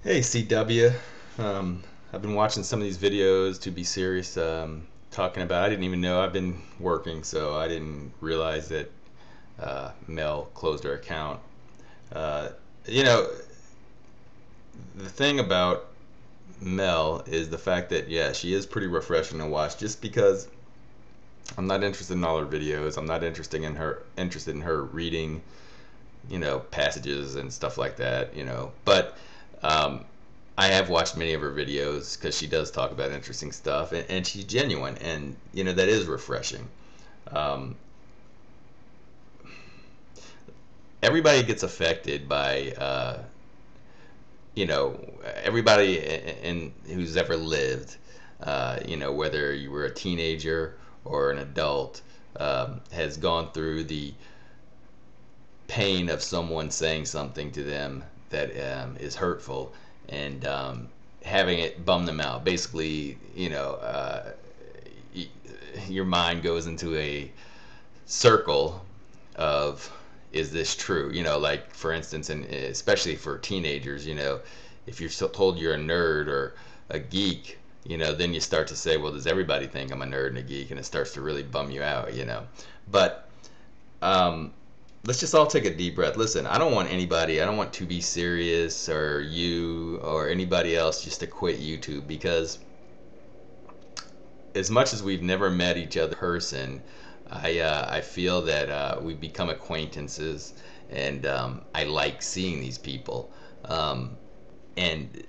Hey CW, I've been watching some of these videos to be serious. Talking about, I didn't even know I've been working, so I didn't realize that Mel closed her account. Uh, you know, the thing about Mel is the fact that yeah, she is pretty refreshing to watch. Just because I'm not interested in all her videos, I'm not interested in her reading, passages and stuff like that. But um, I have watched many of her videos because she does talk about interesting stuff, and she's genuine, and that is refreshing. Um, Everybody gets affected by, everybody who's ever lived. Whether you were a teenager or an adult, has gone through the pain of someone saying something to them that is hurtful, and having it bum them out. Basically, your mind goes into a circle of, is this true? Like for instance, and especially for teenagers, if you're still told you're a nerd or a geek, then you start to say, well, does everybody think I'm a nerd and a geek? And it starts to really bum you out. But um, let's just all take a deep breath. Listen, I don't want to be serious or you or anybody else just to quit YouTube, because as much as we've never met each other in person, I feel that we've become acquaintances, and I like seeing these people. Um, and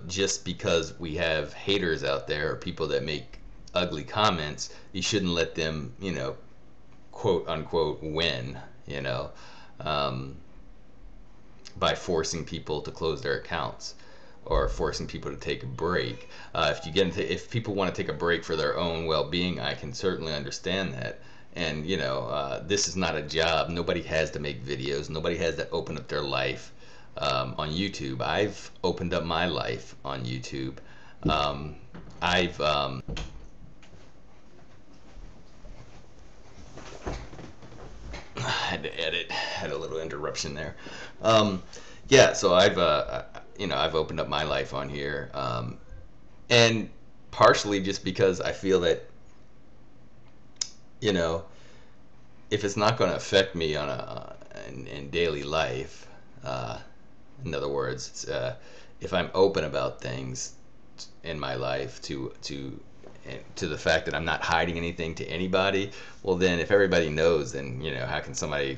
just because we have haters out there or people that make ugly comments, you shouldn't let them, quote unquote, win. You know, um, by forcing people to close their accounts or forcing people to take a break. If people want to take a break for their own well-being, I can certainly understand that. And this is not a job. Nobody has to make videos. Nobody has to open up their life on YouTube. I've opened up my life on YouTube. Um, I've had to edit. Had a little interruption there. Um, yeah, so I've opened up my life on here, and partially just because I feel that you know if it's not going to affect me in daily life, uh, in other words, if I'm open about things in my life to the fact that I'm not hiding anything to anybody, well then if everybody knows, then how can somebody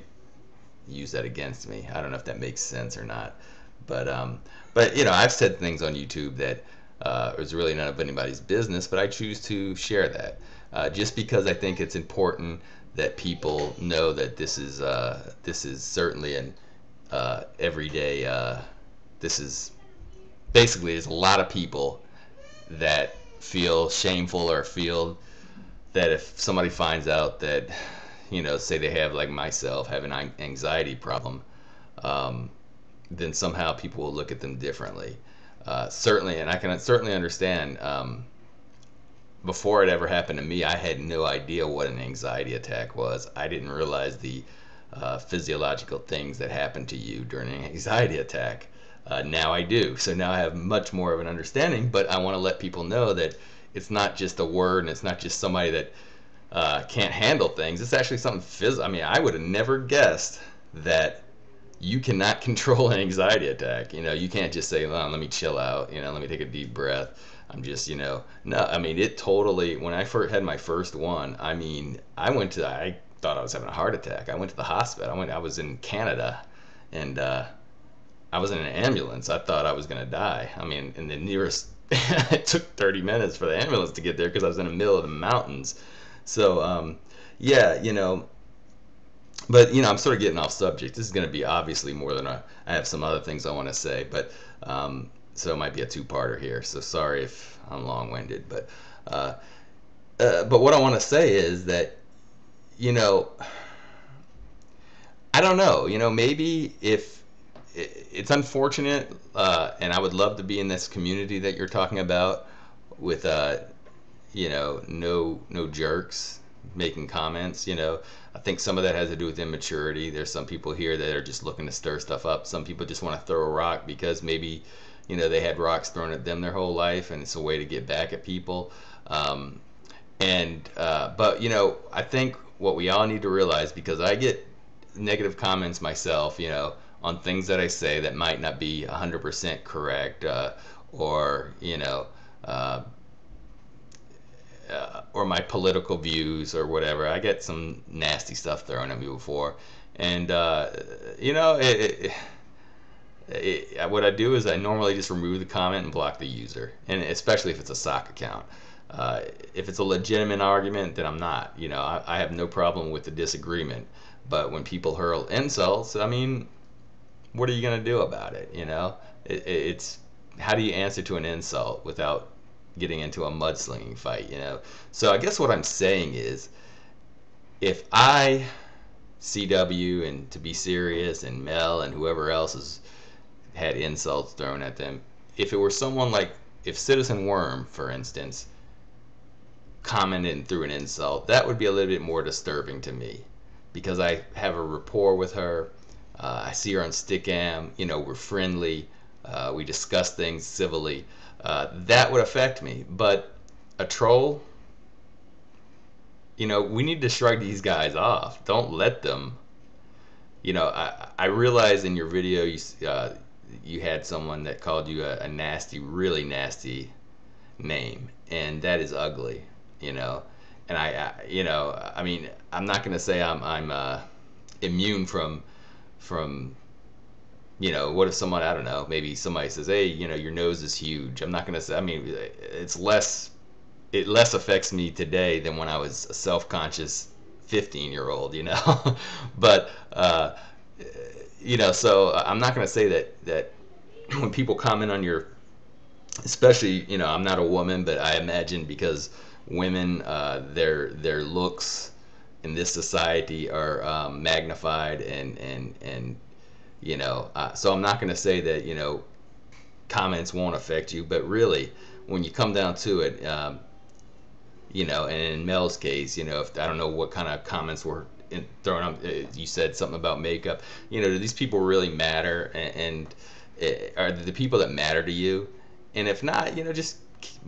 use that against me? I don't know if that makes sense or not, but I've said things on YouTube that is really none of anybody's business, but I choose to share that just because I think it's important that people know that this is certainly an everyday. This is basically, there's a lot of people that feel shameful or feel that if somebody finds out that, say they have, like myself, have an anxiety problem, um, then somehow people will look at them differently. Certainly, and I can certainly understand. Before it ever happened to me, I had no idea what an anxiety attack was. I didn't realize the physiological things that happen to you during an anxiety attack. Now I do. So now I have much more of an understanding, but I want to let people know that it's not just a word, and it's not just somebody that can't handle things. It's actually something physical. I mean, I would have never guessed that you cannot control an anxiety attack. You can't just say, oh, let me chill out, let me take a deep breath. I'm just, no, I mean, it totally, when I first had my first one, I mean, I thought I was having a heart attack. I went to the hospital. I was in Canada, and I was in an ambulance. I thought I was going to die. I mean, in the nearest, it took 30 minutes for the ambulance to get there because I was in the middle of the mountains. So, yeah, but I'm sort of getting off subject. This is going to be obviously more than I have some other things I want to say, but so it might be a two-parter here. So sorry if I'm long-winded, uh, but what I want to say is that you know I don't know. Maybe if it's unfortunate, and I would love to be in this community that you're talking about with no jerks. making comments. I think some of that has to do with immaturity. There's some people here that are just looking to stir stuff up. Some people just want to throw a rock because maybe they had rocks thrown at them their whole life, and it's a way to get back at people. But I think what we all need to realize, because I get negative comments myself, on things that I say that might not be 100% correct, or or my political views or whatever. I get some nasty stuff thrown at me before, and what I do is I normally just remove the comment and block the user, and especially if it's a sock account. If it's a legitimate argument, then I'm not. I have no problem with the disagreement. But when people hurl insults, I mean, what are you going to do about it? It's how do you answer to an insult without getting into a mudslinging fight? So I guess what I'm saying is, if I, CW, and To Be Serious, and Mel, and whoever else has had insults thrown at them, if it were someone like, if Citizen Worm, for instance, commented and threw an insult, that would be a little bit more disturbing to me, because I have a rapport with her. I see her on Stickam. We're friendly. We discuss things civilly. That would affect me. But a troll, we need to shrug these guys off. Don't let them. I realize in your video you had someone that called you a nasty, really nasty name, and that is ugly. And I mean, I'm not gonna say I'm immune from what if someone, I don't know, maybe somebody says, hey, your nose is huge. I'm not gonna say, I mean, it less affects me today than when I was a self-conscious 15-year-old, but so I'm not gonna say that when people comment on your, especially, I'm not a woman, but I imagine because women, their looks in this society are magnified, and so I'm not going to say that comments won't affect you, but really when you come down to it, and in Mel's case, if I don't know what kind of comments were thrown up, you said something about makeup, do these people really matter, and are the people that matter to you? And if not, just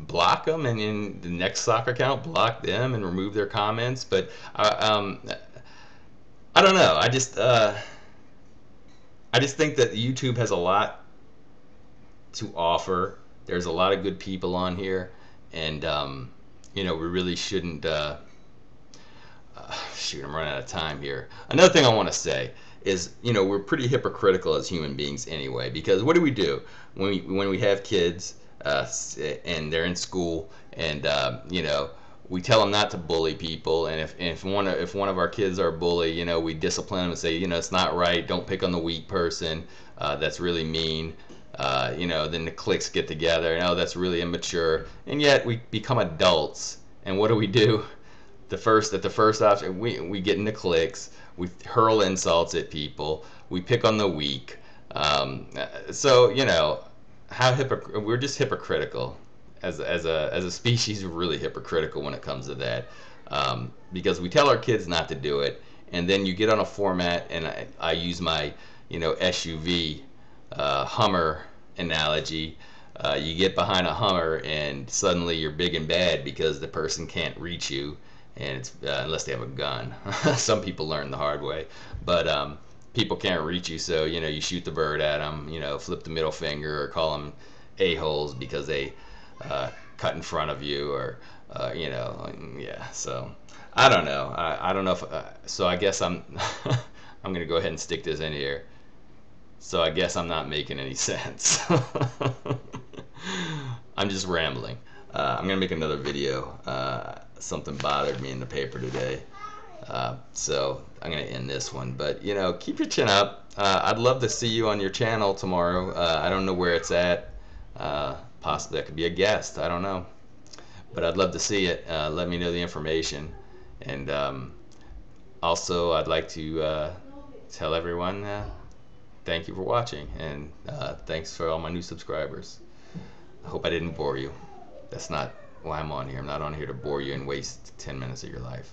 block them, and in the next soccer account, block them and remove their comments. But I don't know. I just think that YouTube has a lot to offer. There's a lot of good people on here, and we really shouldn't. Shoot, I'm running out of time here. Another thing I want to say is, we're pretty hypocritical as human beings anyway, because what do when we have kids, and they're in school, and we tell them not to bully people, and if one of our kids are a bully, we discipline them and say, it's not right, don't pick on the weak person, that's really mean. Then the cliques get together, and that's really immature, and yet we become adults, and what do? At the first option, we get into cliques, we hurl insults at people, we pick on the weak. So we're just hypocritical as a species. We're really hypocritical when it comes to that, because we tell our kids not to do it, and then you get on a format, and I use my SUV Hummer analogy. You get behind a Hummer, and suddenly you're big and bad because the person can't reach you, and it's unless they have a gun. Some people learn the hard way, but people can't reach you, so you shoot the bird at them, flip the middle finger, or call them a-holes because they cut in front of you, or yeah. So I don't know. I don't know if so. I guess I'm I'm gonna go ahead and stick this in here. So I guess I'm not making any sense. I'm just rambling. I'm gonna make another video. Something bothered me in the paper today. So I'm going to end this one. But, keep your chin up. I'd love to see you on your channel tomorrow. I don't know where it's at. Possibly I could be a guest. I don't know. But I'd love to see it. Let me know the information. And also, I'd like to tell everyone thank you for watching. And thanks for all my new subscribers. I hope I didn't bore you. That's not why I'm on here. I'm not on here to bore you and waste 10 minutes of your life.